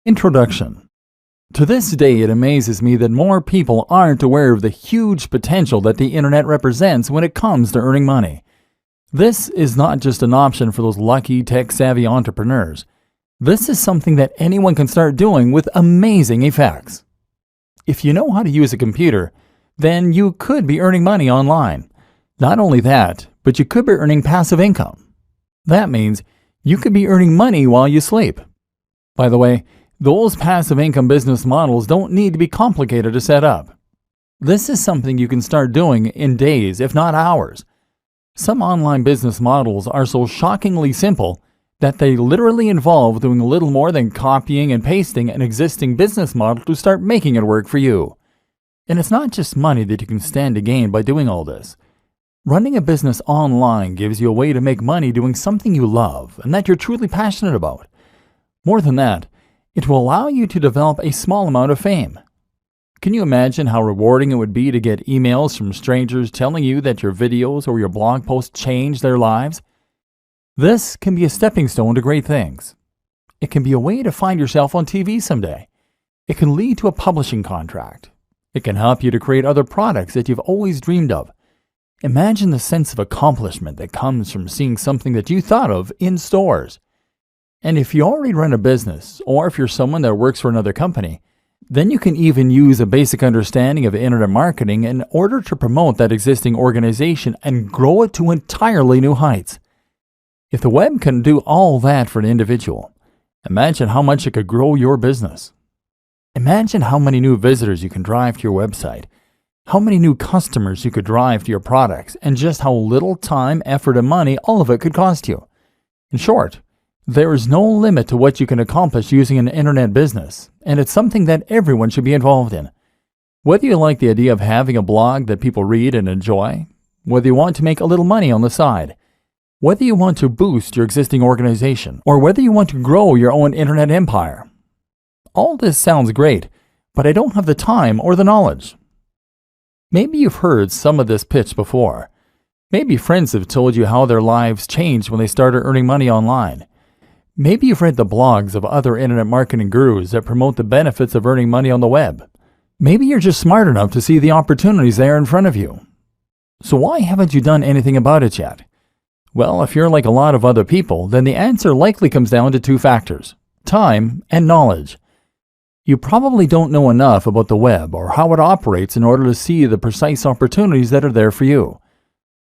Introduction. To this day, it amazes me that more people aren't aware of the huge potential that the internet represents when it comes to earning money. This is not just an option for those lucky, tech-savvy entrepreneurs. This is something that anyone can start doing with amazing effects. If you know how to use a computer, then you could be earning money online. Not only that, but you could be earning passive income. That means you could be earning money while you sleep. By the way, those passive income business models don't need to be complicated to set up. This is something you can start doing in days, if not hours. Some online business models are so shockingly simple that they literally involve doing little more than copying and pasting an existing business model to start making it work for you. And it's not just money that you can stand to gain by doing all this. Running a business online gives you a way to make money doing something you love and that you're truly passionate about. More than that, it will allow you to develop a small amount of fame. Can you imagine how rewarding it would be to get emails from strangers telling you that your videos or your blog posts changed their lives? This can be a stepping stone to great things. It can be a way to find yourself on TV someday. It can lead to a publishing contract. It can help you to create other products that you've always dreamed of. Imagine the sense of accomplishment that comes from seeing something that you thought of in stores. And if you already run a business, or if you're someone that works for another company, then you can even use a basic understanding of internet marketing in order to promote that existing organization and grow it to entirely new heights. If the web can do all that for an individual, imagine how much it could grow your business. Imagine how many new visitors you can drive to your website, how many new customers you could drive to your products, and just how little time, effort, and money all of it could cost you. In short, there is no limit to what you can accomplish using an internet business, and it's something that everyone should be involved in. Whether you like the idea of having a blog that people read and enjoy, whether you want to make a little money on the side, whether you want to boost your existing organization, or whether you want to grow your own internet empire. All this sounds great, but I don't have the time or the knowledge. Maybe you've heard some of this pitch before. Maybe friends have told you how their lives changed when they started earning money online. Maybe you've read the blogs of other internet marketing gurus that promote the benefits of earning money on the web. Maybe you're just smart enough to see the opportunities there in front of you. So why haven't you done anything about it yet? Well, if you're like a lot of other people, then the answer likely comes down to two factors: time and knowledge. You probably don't know enough about the web or how it operates in order to see the precise opportunities that are there for you.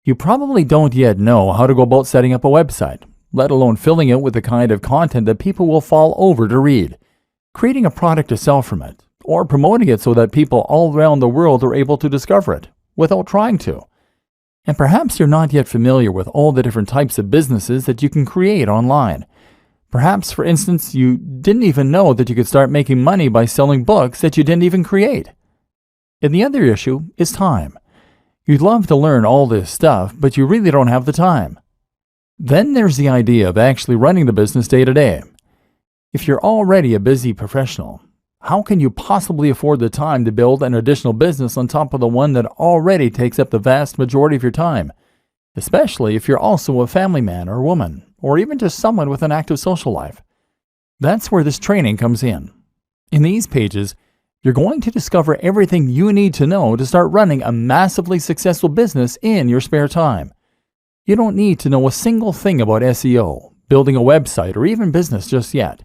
You probably don't yet know how to go about setting up a website, let alone filling it with the kind of content that people will fall over to read, creating a product to sell from it, or promoting it so that people all around the world are able to discover it without trying to. And perhaps you're not yet familiar with all the different types of businesses that you can create online. Perhaps, for instance, you didn't even know that you could start making money by selling books that you didn't even create. And the other issue is time. You'd love to learn all this stuff, but you really don't have the time. Then there's the idea of actually running the business day to day. If you're already a busy professional, how can you possibly afford the time to build an additional business on top of the one that already takes up the vast majority of your time? Especially if you're also a family man or woman, or even just someone with an active social life. That's where this training comes in. In these pages, you're going to discover everything you need to know to start running a massively successful business in your spare time. You don't need to know a single thing about SEO, building a website, or even business just yet.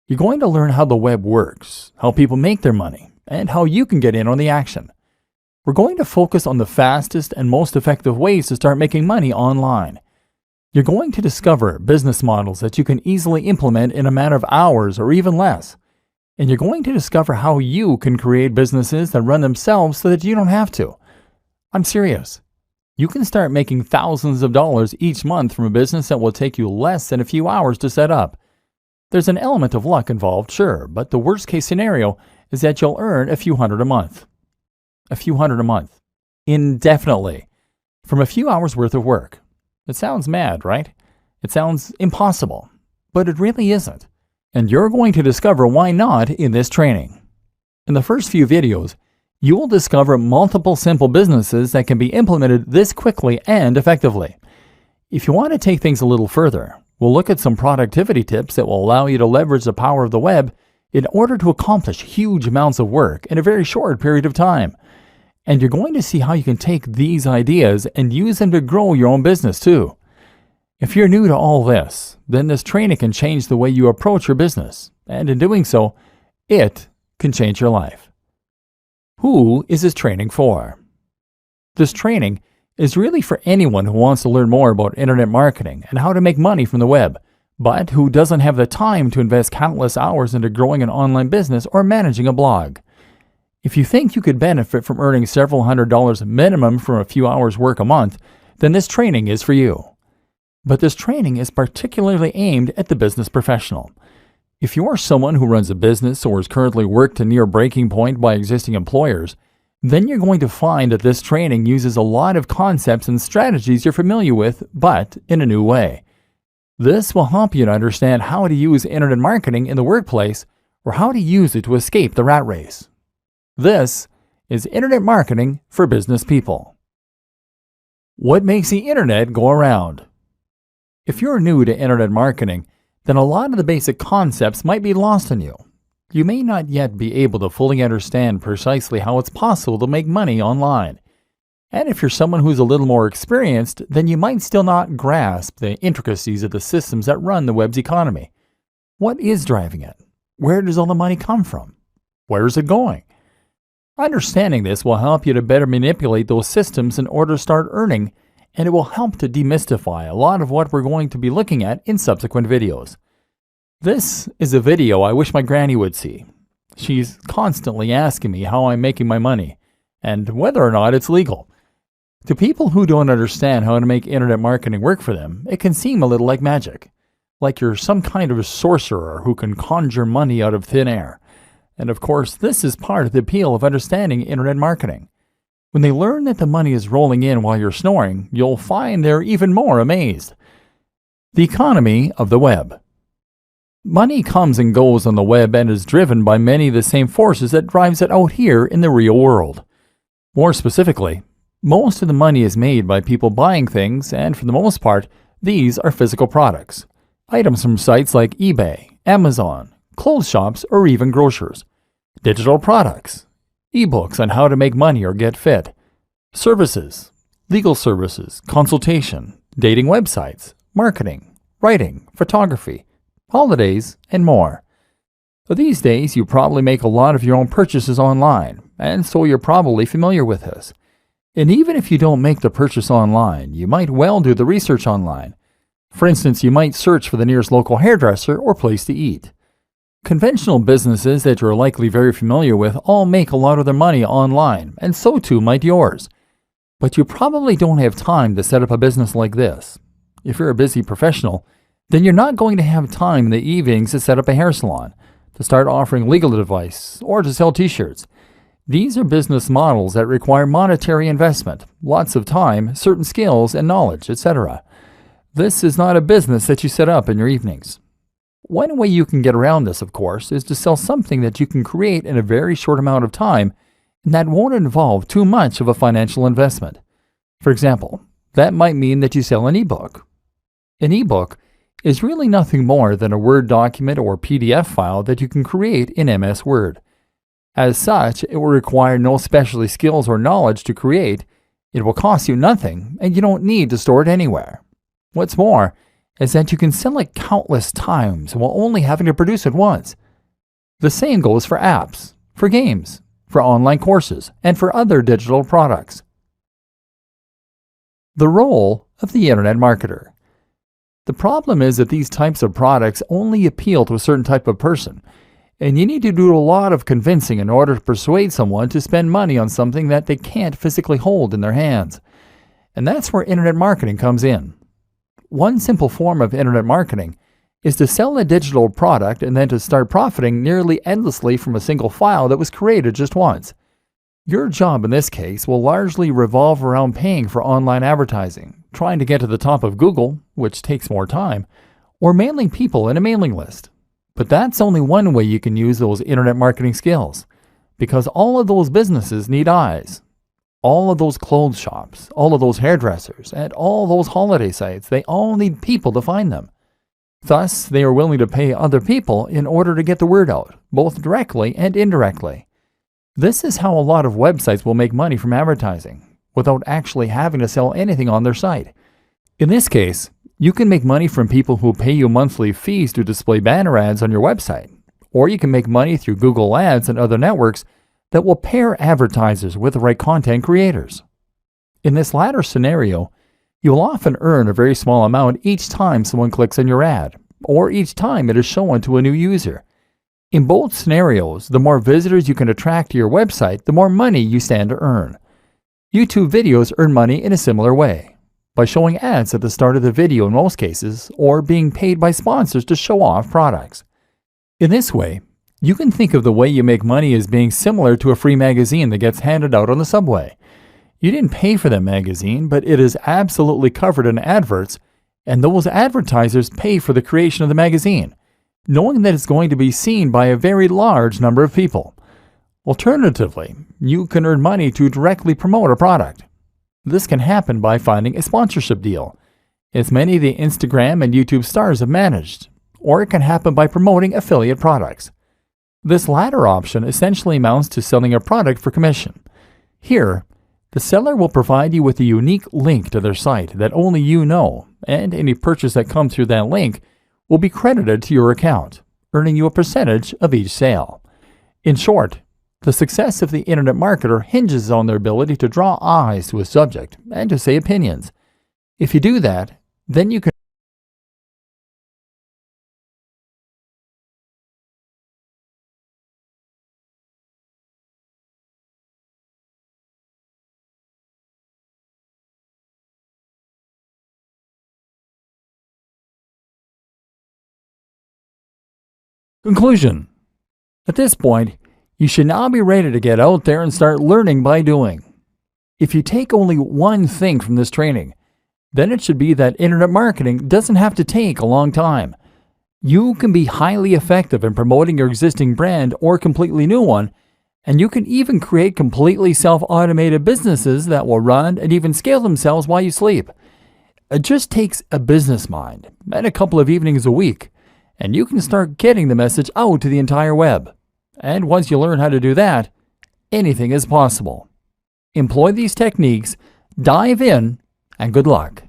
You're going to learn how the web works, how people make their money, and how you can get in on the action. We're going to focus on the fastest and most effective ways to start making money online. You're going to discover business models that you can easily implement in a matter of hours or even less. And you're going to discover how you can create businesses that run themselves so that you don't have to. I'm serious. You can start making thousands of dollars each month from a business that will take you less than a few hours to set up. There's an element of luck involved, sure, but the worst case scenario is that you'll earn a few hundred a month. A few hundred a month. Indefinitely. From a few hours worth of work. It sounds mad, right? It sounds impossible. But it really isn't. And you're going to discover why not in this training. In the first few videos, you will discover multiple simple businesses that can be implemented this quickly and effectively. If you want to take things a little further, we'll look at some productivity tips that will allow you to leverage the power of the web in order to accomplish huge amounts of work in a very short period of time. And you're going to see how you can take these ideas and use them to grow your own business too. If you're new to all this, then this training can change the way you approach your business, and in doing so, it can change your life. Who is this training for? This training is really for anyone who wants to learn more about internet marketing and how to make money from the web, but who doesn't have the time to invest countless hours into growing an online business or managing a blog. If you think you could benefit from earning several $100s minimum from a few hours work a month, then this training is for you. But this training is particularly aimed at the business professional. If you are someone who runs a business or is currently worked to near breaking point by existing employers, then you're going to find that this training uses a lot of concepts and strategies you're familiar with, but in a new way. This will help you to understand how to use internet marketing in the workplace or how to use it to escape the rat race. This is Internet Marketing for Business People. What makes the internet go around? If you're new to internet marketing, then a lot of the basic concepts might be lost on you. You may not yet be able to fully understand precisely how it's possible to make money online. And if you're someone who's a little more experienced, then you might still not grasp the intricacies of the systems that run the web's economy. What is driving it? Where does all the money come from? Where is it going? Understanding this will help you to better manipulate those systems in order to start earning, and it will help to demystify a lot of what we're going to be looking at in subsequent videos. This is a video I wish my granny would see. She's constantly asking me how I'm making my money, and whether or not it's legal. To people who don't understand how to make internet marketing work for them, it can seem a little like magic, like you're some kind of a sorcerer who can conjure money out of thin air. And of course, this is part of the appeal of understanding internet marketing. When they learn that the money is rolling in while you're snoring, you'll find they're even more amazed. The economy of the web. Money comes and goes on the web and is driven by many of the same forces that drives it out here in the real world. More specifically, most of the money is made by people buying things, and for the most part, these are physical products. Items from sites like eBay, Amazon, clothes shops, or even grocers. Digital products, ebooks on how to make money or get fit, services, legal services, consultation, dating websites, marketing, writing, photography, holidays, and more. These days, you probably make a lot of your own purchases online, and so you're probably familiar with this. And even if you don't make the purchase online, you might well do the research online. For instance, you might search for the nearest local hairdresser or place to eat. Conventional businesses that you're likely very familiar with all make a lot of their money online, and so too might yours. But you probably don't have time to set up a business like this. If you're a busy professional, then you're not going to have time in the evenings to set up a hair salon, to start offering legal advice, or to sell t-shirts. These are business models that require monetary investment, lots of time, certain skills and knowledge, etc. This is not a business that you set up in your evenings. One way you can get around this, of course, is to sell something that you can create in a very short amount of time and that won't involve too much of a financial investment. For example, that might mean that you sell an ebook. An ebook is really nothing more than a Word document or PDF file that you can create in MS Word. As such, it will require no specialty skills or knowledge to create, it will cost you nothing, and you don't need to store it anywhere. What's more, is that you can sell it countless times while only having to produce it once. The same goes for apps, for games, for online courses, and for other digital products. The role of the internet marketer. The problem is that these types of products only appeal to a certain type of person, and you need to do a lot of convincing in order to persuade someone to spend money on something that they can't physically hold in their hands. And that's where internet marketing comes in. One simple form of internet marketing is to sell a digital product and then to start profiting nearly endlessly from a single file that was created just once. Your job in this case will largely revolve around paying for online advertising, trying to get to the top of Google, which takes more time, or mailing people in a mailing list. But that's only one way you can use those internet marketing skills, because all of those businesses need eyes. All of those clothes shops, all of those hairdressers, and all those holiday sites, they all need people to find them. Thus, they are willing to pay other people in order to get the word out, both directly and indirectly. This is how a lot of websites will make money from advertising, without actually having to sell anything on their site. In this case, you can make money from people who pay you monthly fees to display banner ads on your website, or you can make money through Google Ads and other networks that will pair advertisers with the right content creators. In this latter scenario, you will often earn a very small amount each time someone clicks on your ad, or each time it is shown to a new user. In both scenarios, the more visitors you can attract to your website, the more money you stand to earn. YouTube videos earn money in a similar way, by showing ads at the start of the video in most cases, or being paid by sponsors to show off products. In this way, you can think of the way you make money as being similar to a free magazine that gets handed out on the subway. You didn't pay for that magazine, but it is absolutely covered in adverts, and those advertisers pay for the creation of the magazine, knowing that it's going to be seen by a very large number of people. Alternatively, you can earn money to directly promote a product. This can happen by finding a sponsorship deal, as many of the Instagram and YouTube stars have managed, or it can happen by promoting affiliate products. This latter option essentially amounts to selling a product for commission. Here, the seller will provide you with a unique link to their site that only you know, and any purchase that comes through that link will be credited to your account, earning you a percentage of each sale. In short, the success of the internet marketer hinges on their ability to draw eyes to a subject and to say opinions. If you do that, then you can Conclusion. At this point, you should now be ready to get out there and start learning by doing. If you take only one thing from this training, then it should be that internet marketing doesn't have to take a long time. You can be highly effective in promoting your existing brand or completely new one, and you can even create completely self-automated businesses that will run and even scale themselves while you sleep. It just takes a business mind and a couple of evenings a week, and you can start getting the message out to the entire web. And once you learn how to do that, anything is possible. Employ these techniques, dive in, and good luck.